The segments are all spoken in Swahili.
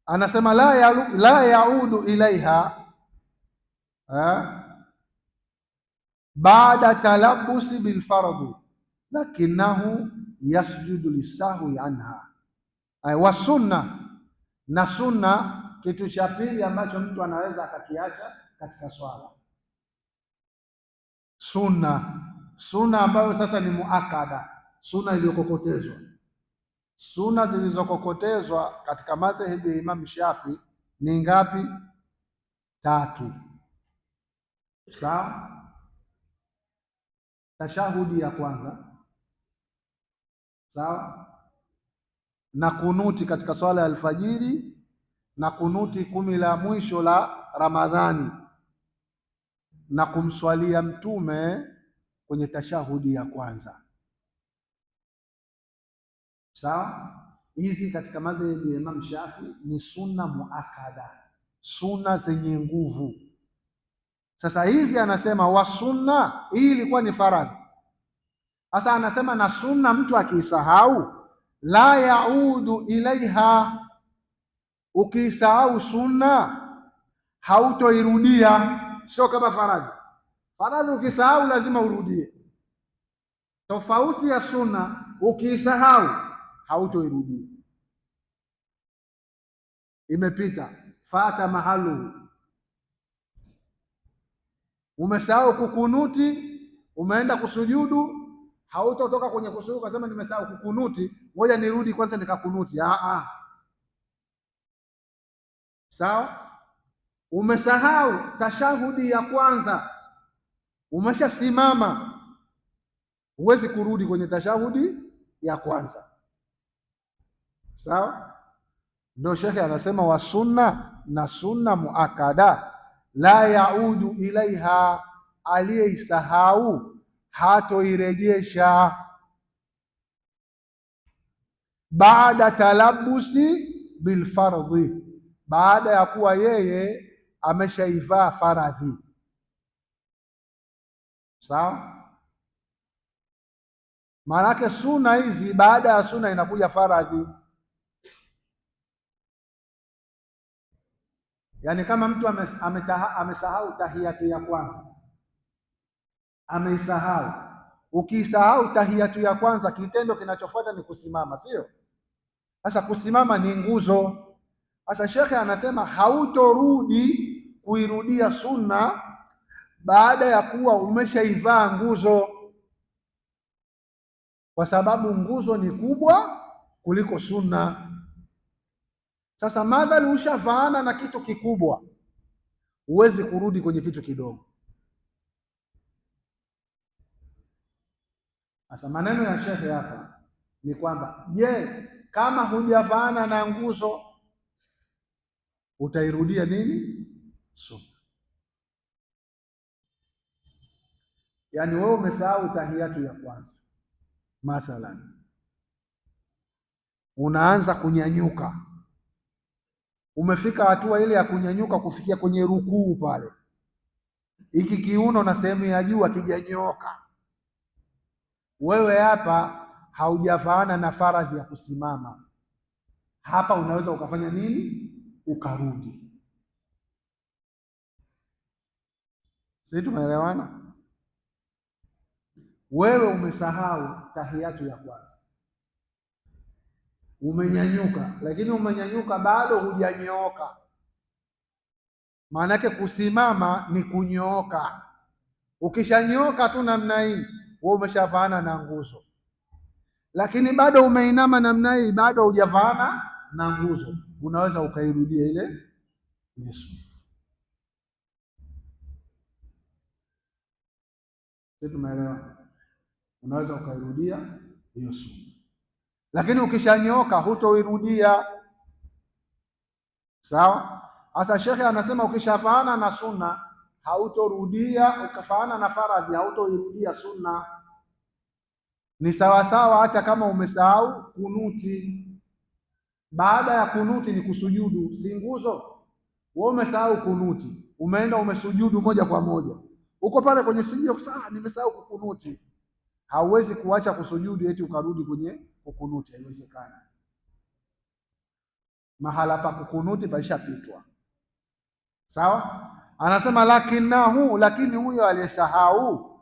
anasema la yaudu ilaiha baada talabusi bilfardhi lakinahu yasjudu lisahwi anha. Wa sunna, na sunna kitu cha pili ambacho mtu anaweza akakiacha katika swala. Sunna ambayo sasa ni muakada, sunna iliyokokotezwa. Sunna zilizokokotezwa katika madhehebu ya Imam Shafi ni ngapi? 3. Sawa? Tashahudi ya kwanza, sawa, na kunuti katika swala ya alfajiri, na kunuti 10 la mwisho la Ramadhani, na kumswalia Mtume kwenye tashahudi ya kwanza. Sawa? Hizi katika madhehebu ya Imam Shafi ni sunna muakada, sunna zenye nguvu. Sasa hizi anasema wa sunna, hii ilikuwa ni faradhi. Sasa anasema na sunna mtu akiisahau, la yaudu ilaiha, ukiisahau sunna hautoirudia. Sio kama faradhi. Faradhi ukisahau lazima urudie, tofauti ya sunna ukiisahau hautoirudia. Imepita, fata mahalu. Umesahau kukunuti, umeenda kusujudu, hautotoka kwenye kusujudu kasema nimesahau kukunuti, ngoja nirudi kwanza nikakunuti. Sawa? Umesahau tashahudi ya kwanza, umeshasimama, huwezi kurudi kwenye tashahudi ya kwanza. Sawa? Ndio shekhe anasema wa sunna, na sunna muakada, la yaudu ilaiha, aliyeisahau hatoirejesha, baada talabusi bilfardhi, baada ya kuwa yeye ameshaivaa faradhi. Sawa? Maanake sunna hizi, baada ya sunna inakuja faradhi. Yaani kama mtu amesahau tahiyatu ya kwanza, ameisahau. Ukiisahau tahiyatu ya kwanza, kitendo kinachofuata ni kusimama, sio? Sasa kusimama ni nguzo. Sasa shekhe anasema hautorudi kuirudia sunna baada ya kuwa umeshaivaa nguzo, kwa sababu nguzo ni kubwa kuliko sunna. Sasa madhali ushavaana na kitu kikubwa, huwezi kurudi kwenye kitu kidogo. Sasa maneno ya shekhe hapa ni kwamba, je, kama hujavaana na nguzo utairudia nini? Sunna. Yaani wewe umesahau tahiyatu ya kwanza mathalan, unaanza kunyanyuka, umefika hatua ile ya kunyanyuka kufikia kwenye rukuu pale, hiki kiuno na sehemu ya juu akijanyooka, wewe hapa haujafaana na faradhi ya kusimama. Hapa unaweza ukafanya nini? Ukarudi. Sisi tumeelewana? Wewe umesahau tahiyatu ya kwanza, umenyanyuka, lakini umenyanyuka bado hujanyooka. Maana yake kusimama ni kunyooka. Ukishanyooka tu namna hii, wewe umeshafaana na nguzo, lakini bado umeinama namna hii, bado hujafaana na nguzo, unaweza ukairudia ile sunna. Sisi tumeelewa? Unaweza ukairudia hiyo sunna, lakini ukishanyooka hutoirudia. Sawa? Sasa shekhe anasema ukishafaana na sunna hautorudia, ukafaana na faradhi hautoirudia sunna. Ni sawasawa hata kama umesahau kunuti. Baada ya kunuti ni kusujudu, si nguzo? Wewe umesahau kunuti, umeenda umesujudu moja kwa moja, uko pale kwenye sijio, nimesahau kukunuti. Hauwezi kuacha kusujudu eti ukarudi kwenye kukunuti, haiwezekani. mahala pa kukunuti paishapitwa. Sawa, anasema lakini huyo aliyesahau,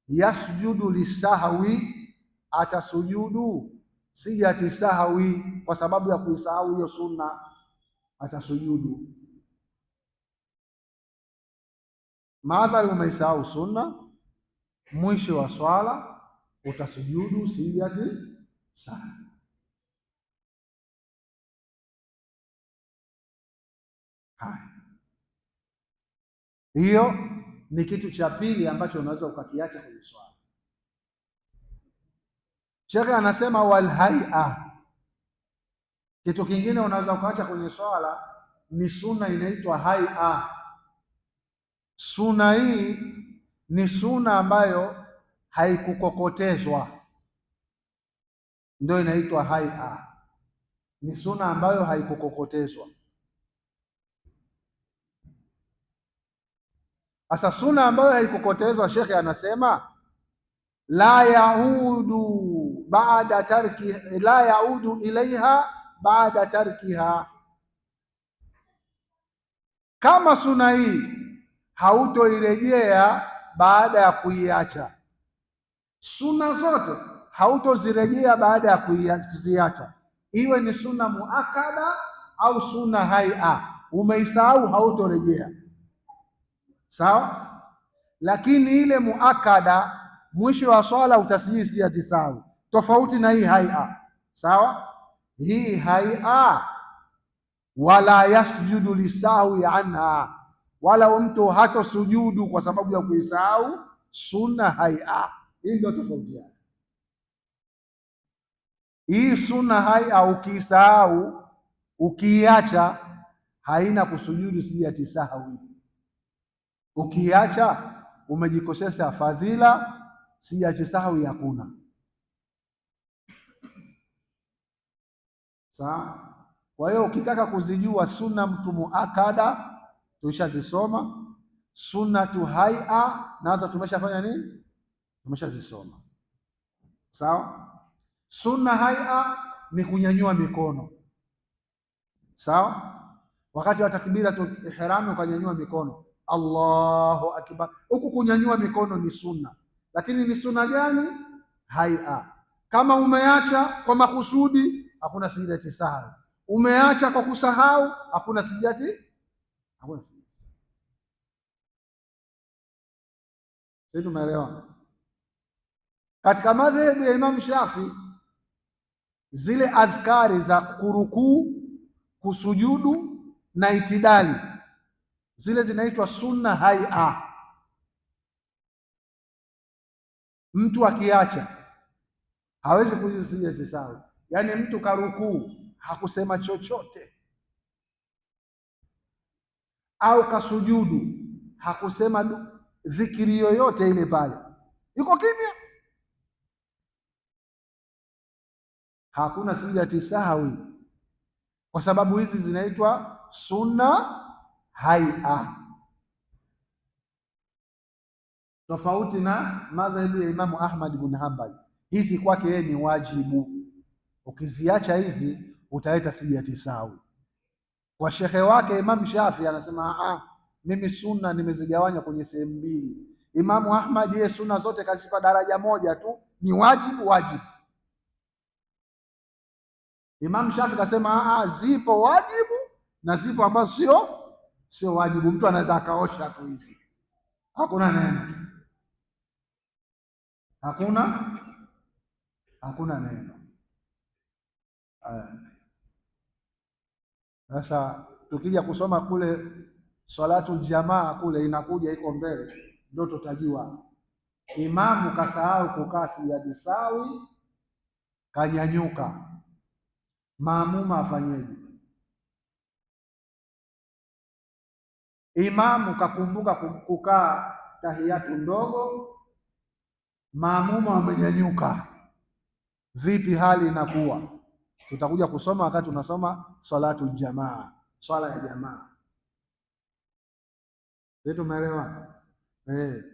yasjudu lisahwi, atasujudu sijati sahwi, kwa sababu ya kuisahau hiyo sunna atasujudu. Madhali umeisahau sunna, mwisho wa swala utasujudu sijati sahwi. Hiyo ni kitu cha pili ambacho unaweza ukakiacha kwenye swala. Shekhe anasema walhaia, kitu kingine unaweza ukaacha kwenye swala ni sunna inaitwa haia. Sunna hii ni sunna ambayo haikukokotezwa, ndio inaitwa haia. Ni sunna ambayo haikukokotezwa. Sasa sunna ambayo haikukokotezwa, shekhe anasema la yaudu ilaiha baada tarkiha. Kama sunna hii hautoirejea baada ya kuiacha, sunna zote hautozirejea baada ya kuziacha, iwe ni sunna muakada au sunna haia, umeisahau hautorejea. Sawa, lakini ile muakada mwisho wa swala utasijidi sijati sahwi, tofauti na hii haia. Sawa, hii haia wala yasjudu lisahwi anha, wala mtu hata sujudu kwa sababu ya kuisahau sunna haia. Hii ndio tofauti yake. Hii sunna haia ukiisahau, ukiiacha, haina kusujudu sijati sahwi. Ukiacha umejikosesha fadhila, sijati sahwi hakuna. Sawa. Kwa hiyo ukitaka kuzijua sunna mtu muakada tulishazisoma, sunnatu haia nazo tumeshafanya nini? Tumeshazisoma. Sawa. Sunna haia ni kunyanyua mikono. Sawa, wakati wa takbiratul ihram ukanyanyua mikono, Allahu akbar. Huku kunyanyua mikono ni sunna, lakini ni sunna gani? Haia. Kama umeacha kwa makusudi, hakuna sijati sahwi. Umeacha kwa kusahau, hakuna sijati. Sisi tumeelewa. Katika madhehebu ya Imam Shafi, zile adhkari za kurukuu, kusujudu na itidali, zile zinaitwa sunna haia. Mtu akiacha hawezi kujisijati sahwi. Yaani mtu karukuu hakusema chochote, au kasujudu hakusema dhikiri yoyote ile, pale yuko kimya, hakuna sijati sahwi, kwa sababu hizi zinaitwa sunna haia, tofauti na madhhabu ya Imamu Ahmad ibn Hanbal. Hizi kwake yeye ni wajibu, ukiziacha hizi utaleta sijati sahwi. Kwa shekhe wake Imam Shafi anasema mimi sunna nimezigawanya kwenye sehemu mbili. Imamu Ahmad yeye sunna zote kazipa daraja moja tu, ni wajibu. Imam Shafi kasema zipo wajibu na zipo ambazo sio wajibu. Mtu anaweza akaosha tu hizi, hakuna neno, hakuna neno. Sasa tukija kusoma kule salatul jamaa kule inakuja iko mbele, ndio tutajua imamu kasahau kukaa sijati sahwi, kanyanyuka, maamuma afanyeje? Imamu kakumbuka kukaa tahiyatu ndogo, maamuma wamenyanyuka, vipi hali inakuwa? Tutakuja kusoma wakati tunasoma salatul jamaa, swala ya jamaa. Tumeelewa?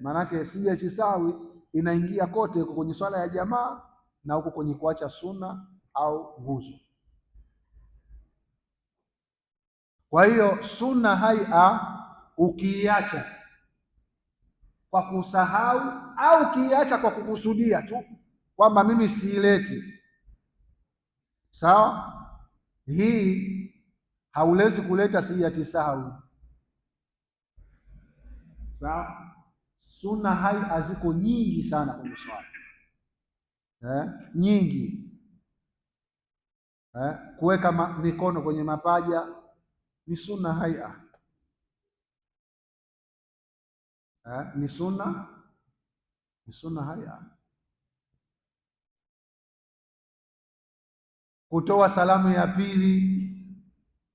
Maanake sijati sahwi inaingia kote, huko kwenye swala ya jamaa na huko kwenye kuacha sunna au nguzo. Kwa hiyo sunna haia ukiiacha kwa kusahau au ukiiacha kwa kukusudia tu kwamba mimi siileti, sawa, hii hauwezi kuleta siyati sahwi, sawa. Sunna haia ziko nyingi sana kwenye swala nyingi. Kuweka mikono kwenye mapaja ni sunna haia, ni sunna haia. Kutoa salamu ya pili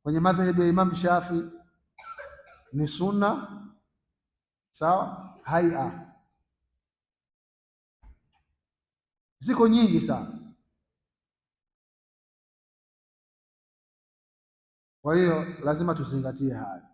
kwenye madhehebu ya Imam Shafi ni sunna, sawa, haia. Ziko nyingi sana. Kwa hiyo lazima tuzingatie haya.